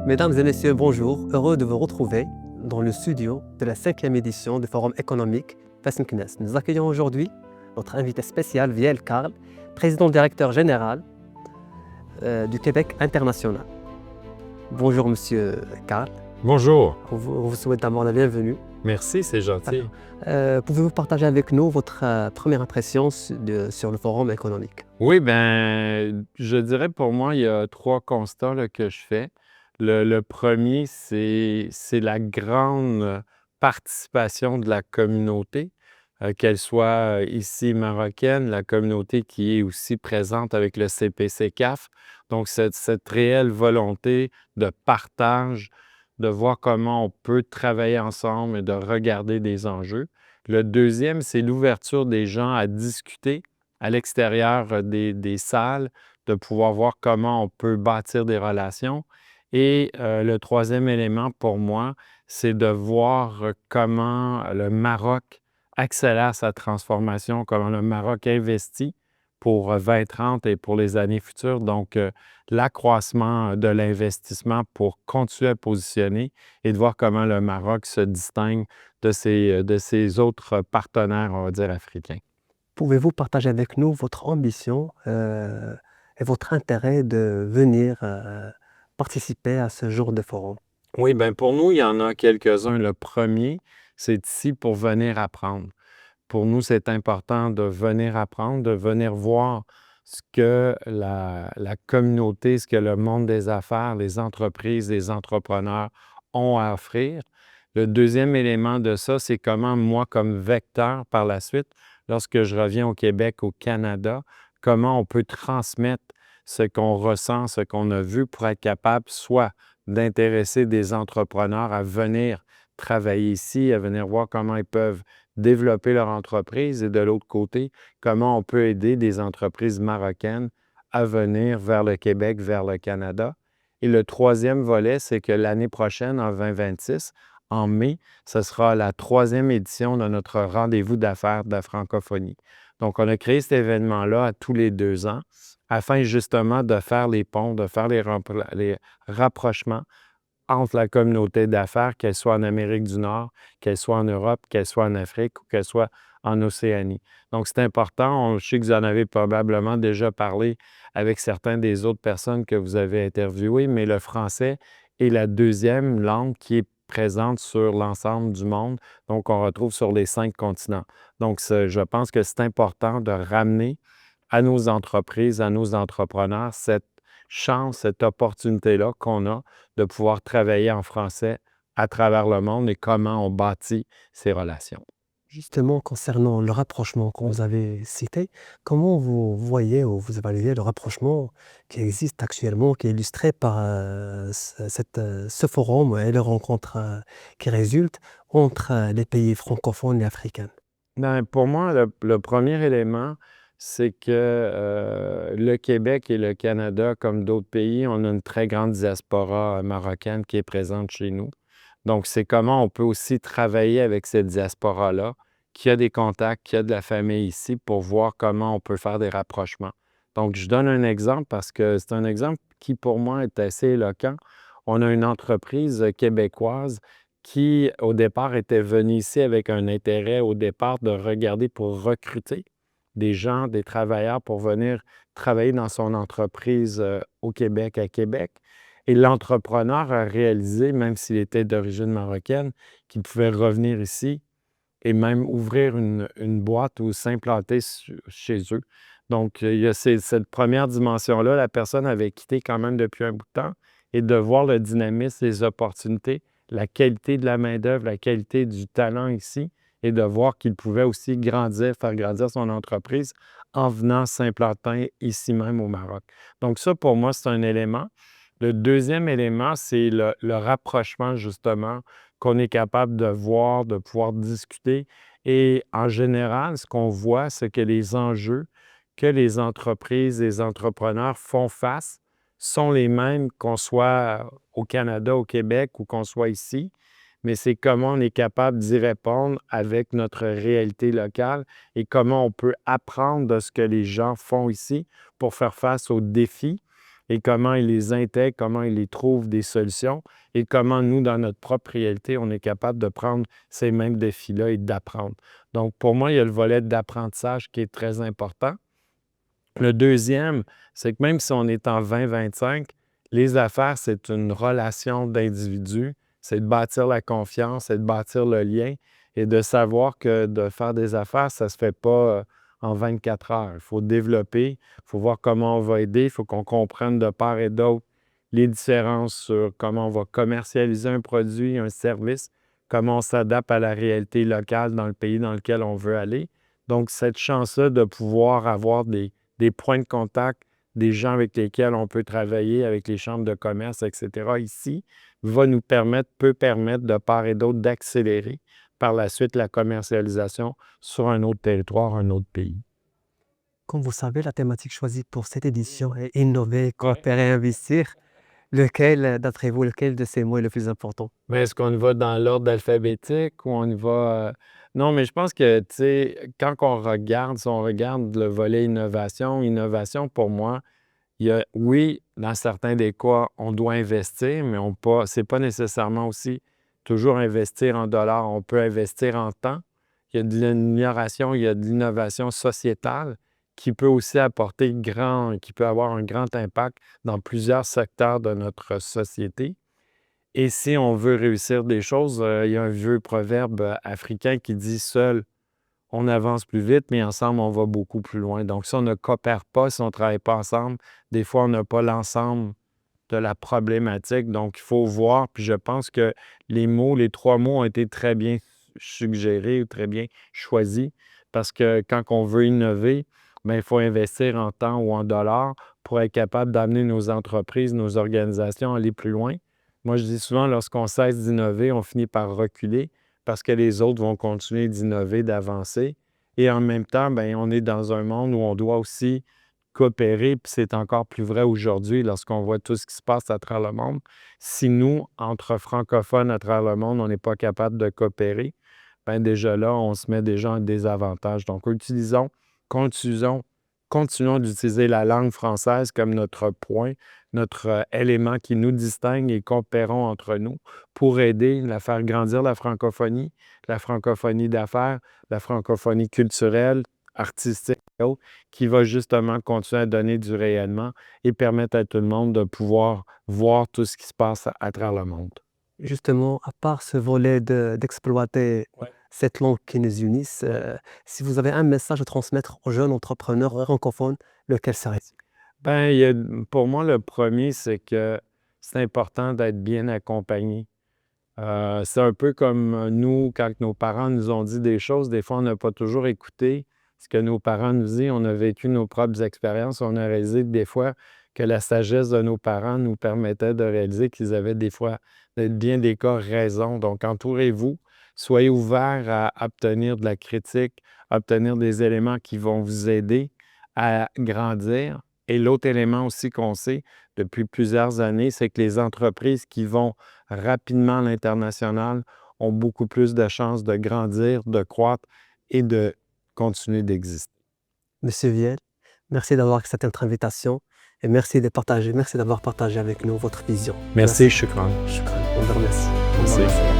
Mesdames et messieurs, bonjour. Heureux de vous retrouver dans le studio de la 5e édition du Forum économique FESMCNES. Nous accueillons aujourd'hui notre invité spécial, Viel Karl, président-directeur général du Québec International. Bonjour, monsieur Karl. Bonjour. On vous souhaite d'abord la bienvenue. Merci, c'est gentil. Pouvez-vous partager avec nous votre première impression sur le Forum économique? Oui, ben, je dirais pour moi, il y a 3 constats là, que je fais. Le premier, c'est la grande participation de la communauté, qu'elle soit ici marocaine, la communauté qui est aussi présente avec le CPC-CAF. Donc, cette réelle volonté de partage, de voir comment on peut travailler ensemble et de regarder des enjeux. Le deuxième, c'est l'ouverture des gens à discuter à l'extérieur des salles, de pouvoir voir comment on peut bâtir des relations. Et le troisième élément pour moi, c'est de voir comment le Maroc accélère sa transformation, comment le Maroc investit pour 2030 et pour les années futures. Donc, l'accroissement de l'investissement pour continuer à positionner et de voir comment le Maroc se distingue de ses autres partenaires, on va dire, africains. Pouvez-vous partager avec nous votre ambition et votre intérêt de venir participer à ce genre de forum? Oui, bien pour nous, il y en a quelques-uns. Le premier, c'est ici pour venir apprendre. Pour nous, c'est important de venir apprendre, de venir voir ce que la communauté, ce que le monde des affaires, les entreprises, les entrepreneurs ont à offrir. Le deuxième élément de ça, c'est comment moi, comme vecteur par la suite, lorsque je reviens au Québec, au Canada, comment on peut transmettre ce qu'on ressent, ce qu'on a vu pour être capable soit d'intéresser des entrepreneurs à venir travailler ici, à venir voir comment ils peuvent développer leur entreprise et de l'autre côté, comment on peut aider des entreprises marocaines à venir vers le Québec, vers le Canada. Et le troisième volet, c'est que l'année prochaine, en 2026, en mai, ce sera la 3e édition de notre rendez-vous d'affaires de la francophonie. Donc, on a créé cet événement-là à tous les 2 ans afin justement de faire les ponts, de faire les rapprochements entre la communauté d'affaires, qu'elle soit en Amérique du Nord, qu'elle soit en Europe, qu'elle soit en Afrique ou qu'elle soit en Océanie. Donc, c'est important. Je sais que vous en avez probablement déjà parlé avec certaines des autres personnes que vous avez interviewées, mais le français est la deuxième langue qui est présente sur l'ensemble du monde. Donc, on retrouve sur les 5 continents. Donc, je pense que c'est important de ramener à nos entreprises, à nos entrepreneurs, cette chance, cette opportunité-là qu'on a de pouvoir travailler en français à travers le monde et comment on bâtit ces relations. Justement, concernant le rapprochement que vous avez cité, comment vous voyez ou vous évaluez le rapprochement qui existe actuellement, qui est illustré par ce forum et les rencontres qui résultent entre les pays francophones et africains? Bien, pour moi, le premier élément, c'est que le Québec et le Canada, comme d'autres pays, on a une très grande diaspora marocaine qui est présente chez nous. Donc, c'est comment on peut aussi travailler avec cette diaspora-là, qui a des contacts, qui a de la famille ici, pour voir comment on peut faire des rapprochements. Donc, je donne un exemple parce que c'est un exemple qui, pour moi, est assez éloquent. On a une entreprise québécoise qui, au départ, était venue ici avec un intérêt, au départ, de regarder pour recruter des gens, des travailleurs pour venir travailler dans son entreprise au Québec, à Québec. Et l'entrepreneur a réalisé, même s'il était d'origine marocaine, qu'il pouvait revenir ici et même ouvrir une boîte ou s'implanter chez eux. Donc, il y a cette première dimension-là. La personne avait quitté quand même depuis un bout de temps et de voir le dynamisme, les opportunités, la qualité de la main-d'œuvre, la qualité du talent ici et de voir qu'il pouvait aussi grandir, faire grandir son entreprise en venant s'implanter ici même au Maroc. Donc, ça, pour moi, c'est un élément. Le deuxième élément, c'est le rapprochement, justement, qu'on est capable de voir, de pouvoir discuter. Et en général, ce qu'on voit, c'est que les enjeux que les entreprises, les entrepreneurs font face sont les mêmes qu'on soit au Canada, au Québec ou qu'on soit ici, mais c'est comment on est capable d'y répondre avec notre réalité locale et comment on peut apprendre de ce que les gens font ici pour faire face aux défis et comment ils les intègrent, comment ils les trouvent des solutions et comment nous, dans notre propre réalité, on est capable de prendre ces mêmes défis-là et d'apprendre. Donc, pour moi, il y a le volet d'apprentissage qui est très important. Le deuxième, c'est que même si on est en 2025, les affaires, c'est une relation d'individus, c'est de bâtir la confiance, c'est de bâtir le lien et de savoir que de faire des affaires, ça ne se fait pas en 24 heures. Il faut développer, il faut voir comment on va aider, il faut qu'on comprenne de part et d'autre les différences sur comment on va commercialiser un produit, un service, comment on s'adapte à la réalité locale dans le pays dans lequel on veut aller. Donc, cette chance-là de pouvoir avoir des points de contact, des gens avec lesquels on peut travailler, avec les chambres de commerce, etc., ici, peut permettre de part et d'autre d'accélérer par la suite la commercialisation sur un autre territoire, un autre pays. Comme vous savez, la thématique choisie pour cette édition est innover, coopérer, investir. D'après vous, lequel de ces mots est le plus important? Mais est-ce qu'on y va dans l'ordre alphabétique ou on y va... Non, mais je pense que, tu sais, quand si on regarde le volet innovation pour moi, oui, dans certains des cas, on doit investir, mais c'est pas nécessairement aussi toujours investir en dollars. On peut investir en temps. Il y a de l'amélioration, il y a de l'innovation sociétale qui peut aussi qui peut avoir un grand impact dans plusieurs secteurs de notre société. Et si on veut réussir des choses, il y a un vieux proverbe africain qui dit « Seul, on avance plus vite, mais ensemble, on va beaucoup plus loin. » Donc, si on ne coopère pas, si on ne travaille pas ensemble, des fois, on n'a pas l'ensemble de la problématique. Donc, il faut voir, puis je pense que les 3 mots ont été très bien suggérés ou très bien choisis parce que quand on veut innover, bien, il faut investir en temps ou en dollars pour être capable d'amener nos entreprises, nos organisations à aller plus loin. Moi, je dis souvent, lorsqu'on cesse d'innover, on finit par reculer parce que les autres vont continuer d'innover, d'avancer. Et en même temps, bien, on est dans un monde où on doit aussi coopérer, puis c'est encore plus vrai aujourd'hui lorsqu'on voit tout ce qui se passe à travers le monde. Si nous, entre francophones à travers le monde, on n'est pas capable de coopérer, bien déjà là, on se met déjà en désavantage. Donc, continuons, continuons d'utiliser la langue française comme notre point, notre élément qui nous distingue et coopérons entre nous pour aider à faire grandir la francophonie d'affaires, la francophonie culturelle, artistique et autres, qui va justement continuer à donner du rayonnement et permettre à tout le monde de pouvoir voir tout ce qui se passe à travers le monde. Justement, à part ce volet d'exploiter Ouais. cette langue qui nous unisse, si vous avez un message à transmettre aux jeunes entrepreneurs francophones, lequel serait-il? Ben, pour moi, le premier, c'est que c'est important d'être bien accompagné. C'est un peu comme nous, quand nos parents nous ont dit des choses, des fois, on n'a pas toujours écouté ce que nos parents nous disent. On a vécu nos propres expériences. On a réalisé des fois que la sagesse de nos parents nous permettait de réaliser qu'ils avaient des fois, dans bien des cas, raison. Donc, entourez-vous, soyez ouverts à obtenir de la critique, à obtenir des éléments qui vont vous aider à grandir. Et l'autre élément aussi qu'on sait depuis plusieurs années, c'est que les entreprises qui vont rapidement à l'international ont beaucoup plus de chances de grandir, de croître et de continuer d'exister. Monsieur Viel, merci d'avoir accepté notre invitation et merci d'avoir partagé avec nous votre vision. Merci, Shukran. Shukran. On vous remercie. Merci.